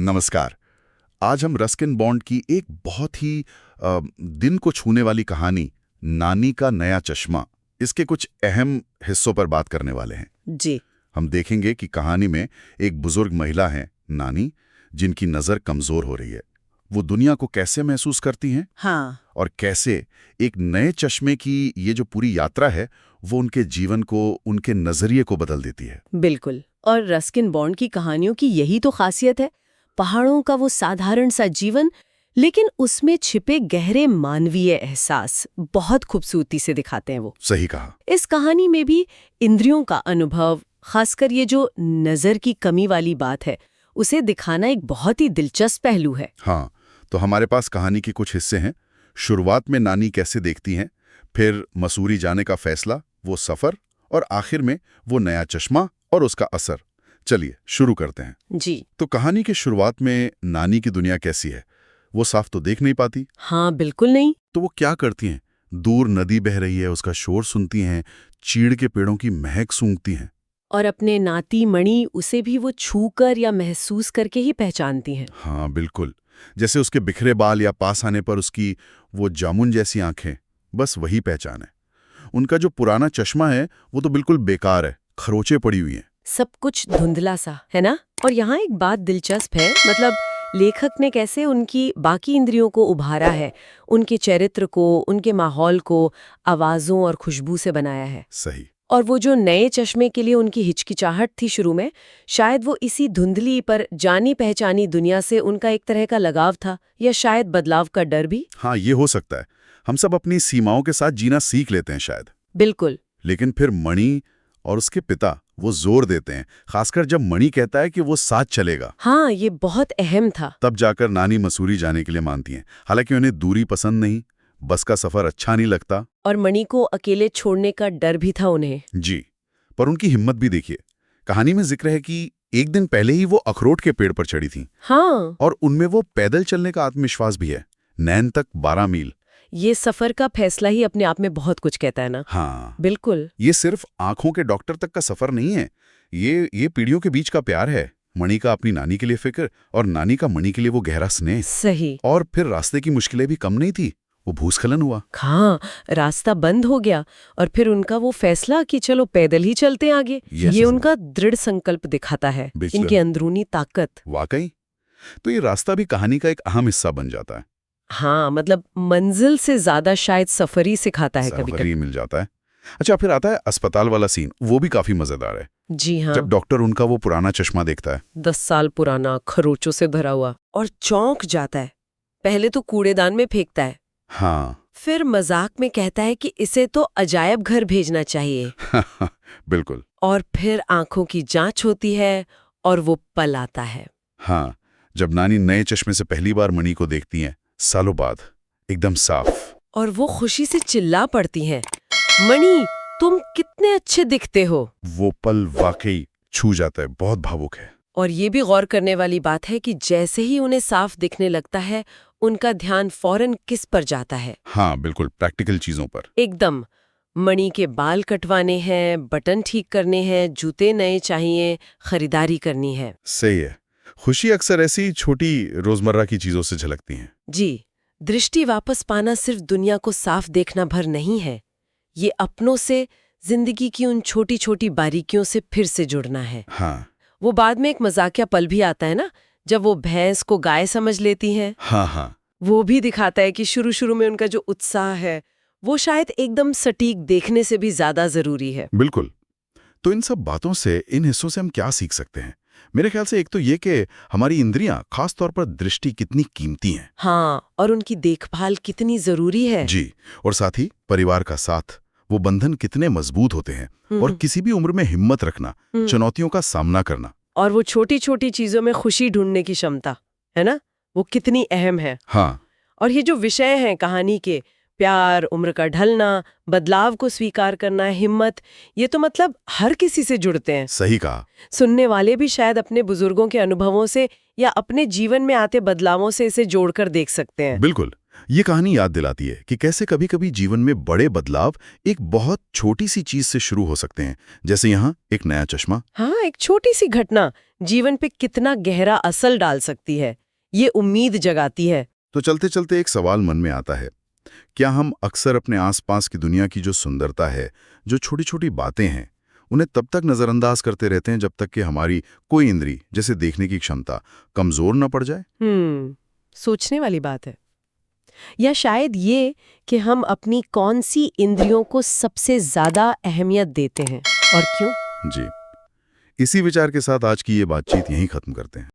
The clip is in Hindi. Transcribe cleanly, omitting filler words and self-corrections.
नमस्कार। आज हम रस्किन बॉन्ड की एक बहुत ही दिल को छूने वाली कहानी नानी का नया चश्मा, इसके कुछ अहम हिस्सों पर बात करने वाले हैं। जी। हम देखेंगे कि कहानी में एक बुजुर्ग महिला है, नानी, जिनकी नज़र कमज़ोर हो रही है। वो दुनिया को कैसे महसूस करती हैं? हाँ। और कैसे एक नए चश्मे की ये जो पूरी यात्रा है वो उनके जीवन को, उनके नज़रिए को बदल देती है। बिल्कुल। और रस्किन बॉन्ड की कहानियों की यही तो खासियत है। पहाड़ों का वो साधारण सा जीवन, लेकिन उसमें छिपे गहरे मानवीय एहसास बहुत खूबसूरती से दिखाते हैं वो। सही कहा। इस कहानी में भी इंद्रियों का अनुभव, खासकर ये जो नजर की कमी वाली बात है, उसे दिखाना एक बहुत ही दिलचस्प पहलू है। हाँ, तो हमारे पास कहानी के कुछ हिस्से हैं। शुरुआत में नानी कैसे देखती हैं, फिर मसूरी जाने का फैसला, वो सफर, और आखिर में वो नया चश्मा और उसका असर। चलिए शुरू करते हैं। जी। तो कहानी के शुरुआत में नानी की दुनिया कैसी है? वो साफ तो देख नहीं पाती। हाँ, बिल्कुल नहीं। तो वो क्या करती हैं? दूर नदी बह रही है, उसका शोर सुनती हैं, चीड़ के पेड़ों की महक सूंघती हैं। और अपने नाती मणि, उसे भी वो छूकर या महसूस करके ही पहचानती हैं। हाँ बिल्कुल, जैसे उसके बिखरे बाल या पास आने पर उसकी वो जामुन जैसी आंखें, बस वही पहचान है। उनका जो पुराना चश्मा है वो तो बिल्कुल बेकार है, खरोंचे पड़ी हुई हैं। सब कुछ धुंधला सा है ना। और यहाँ एक बात दिलचस्प है, मतलब लेखक ने कैसे उनकी बाकी इंद्रियों को उभारा है, उनके चरित्र को, उनके माहौल को आवाजों और खुशबू से बनाया है। सही। और वो जो नए चश्मे के लिए उनकी हिचकिचाहट थी शुरू में, शायद वो इसी धुंधली पर जानी पहचानी दुनिया से उनका एक तरह का लगाव था, या शायद बदलाव का डर भी। हाँ, ये हो सकता है। हम सब अपनी सीमाओं के साथ जीना सीख लेते हैं शायद। बिल्कुल। लेकिन फिर मणि और उसके पिता वो जोर देते हैं, खासकर जब मणि कहता है कि वो साथ चलेगा। हाँ, ये बहुत अहम था। तब जाकर नानी मसूरी जाने के लिए मानती हैं। हालांकि उन्हें दूरी पसंद नहीं, बस का सफर अच्छा नहीं लगता। और मणि को अकेले छोड़ने का डर भी था उन्हें। जी, पर उनकी हिम्मत भी देखिए। कहानी में जिक्र है कि एक दिन पहले ही वो अखरोट के पेड़ पर चढ़ी थी। हाँ। और उनमें वो पैदल चलने का आत्मविश्वास भी है। नैन तक 12 मील। ये सफर का फैसला ही अपने आप में बहुत कुछ कहता है ना। हाँ बिल्कुल। ये सिर्फ आंखों के डॉक्टर तक का सफर नहीं है, ये पीढ़ियों के बीच का प्यार है। मणि का अपनी नानी के लिए फिक्र, और नानी का मणि के लिए वो गहरा स्नेह। सही। और फिर रास्ते की मुश्किलें भी कम नहीं थी। वो भूस्खलन हुआ। हाँ, रास्ता बंद हो गया, और फिर उनका वो फैसला कि चलो पैदल ही चलते आगे। ये उनका दृढ़ संकल्प दिखाता है, इनकी अंदरूनी ताकत। वाकई। तो ये रास्ता भी कहानी का एक अहम हिस्सा बन जाता है। हाँ, मतलब मंजिल से ज्यादा शायद सफर ही सिखाता है कभी कभी। मिल जाता है। अच्छा, फिर आता है अस्पताल वाला सीन। वो भी काफी मजेदार है। जी हाँ। जब डॉक्टर उनका वो पुराना चश्मा देखता है, 10 साल पुराना, खरोचों से भरा हुआ, और चौंक जाता है। पहले तो कूड़ेदान में फेंकता है। हाँ फिर मजाक में कहता है कि इसे तो अजायब घर भेजना चाहिए। बिल्कुल। और फिर आंखों की जांच होती है, और वो पल आता है। हाँ, जब नानी नए चश्मे से पहली बार मणि को देखती हैं, सालों बाद, एकदम साफ। और वो खुशी से चिल्ला पड़ती हैं, मणि, तुम कितने अच्छे दिखते हो। वो पल वाकई छू जाता है, बहुत भावुक है। और ये भी गौर करने वाली बात है कि जैसे ही उन्हें साफ दिखने लगता है, उनका ध्यान फौरन किस पर जाता है। हाँ बिल्कुल, प्रैक्टिकल चीजों पर। एकदम। मणि के बाल कटवाने हैं, बटन ठीक करने हैं, जूते नए चाहिए, खरीदारी करनी है। सही है। खुशी अक्सर ऐसी छोटी रोजमर्रा की चीजों से झलकती है। जी। दृष्टि वापस पाना सिर्फ दुनिया को साफ देखना भर नहीं है, ये अपनों से, जिंदगी की उन छोटी छोटी बारीकियों से फिर से जुड़ना है। हाँ। वो बाद में एक मजाकिया पल भी आता है ना, जब वो भैंस को गाय समझ लेती हैं। हाँ हाँ। वो भी दिखाता है कि शुरू शुरू में उनका जो उत्साह है, वो शायद एकदम सटीक देखने से भी ज्यादा जरूरी है। बिल्कुल। तो इन सब बातों से, इन हिस्सों से हम क्या सीख सकते हैं? मेरे ख्याल से एक तो ये कि हमारी इंद्रियां, खास तौर पर दृष्टि, कितनी कीमती हैं। हाँ, और उनकी देखभाल कितनी जरूरी है। जी। और साथ ही परिवार का साथ, वो बंधन कितने मजबूत होते हैं। और किसी भी उम्र में हिम्मत रखना, चुनौतियों का सामना करना, और वो छोटी छोटी चीजों में खुशी ढूंढने की क्षमता है ना, वो कितनी अहम है। हाँ। और ये जो विषय हैं कहानी के, प्यार, उम्र का ढलना, बदलाव को स्वीकार करना, हिम्मत, ये तो मतलब हर किसी से जुड़ते हैं। सही कहा। सुनने वाले भी शायद अपने बुजुर्गों के अनुभवों से या अपने जीवन में आते बदलावों से इसे जोड़कर देख सकते हैं। बिल्कुल। ये कहानी याद दिलाती है कि कैसे कभी-कभी जीवन में बड़े बदलाव एक बहुत छोटी सी चीज से शुरू हो सकते हैं, जैसे यहाँ एक नया चश्मा। हाँ, एक छोटी सी घटना जीवन पे कितना गहरा असर डाल सकती है, ये उम्मीद जगाती है। तो चलते चलते एक सवाल मन में आता है, क्या हम अक्सर अपने आसपास की दुनिया की जो सुंदरता है, जो छोटी छोटी बातें हैं, उन्हें तब तक नजरअंदाज करते रहते हैं जब तक कि हमारी कोई इंद्री, जैसे देखने की क्षमता, कमजोर न पड़ जाए? सोचने वाली बात है। या शायद ये कि हम अपनी कौन सी इंद्रियों को सबसे ज्यादा अहमियत देते हैं और क्यों। जी, इसी विचार के साथ आज की ये बातचीत यहीं खत्म करते हैं।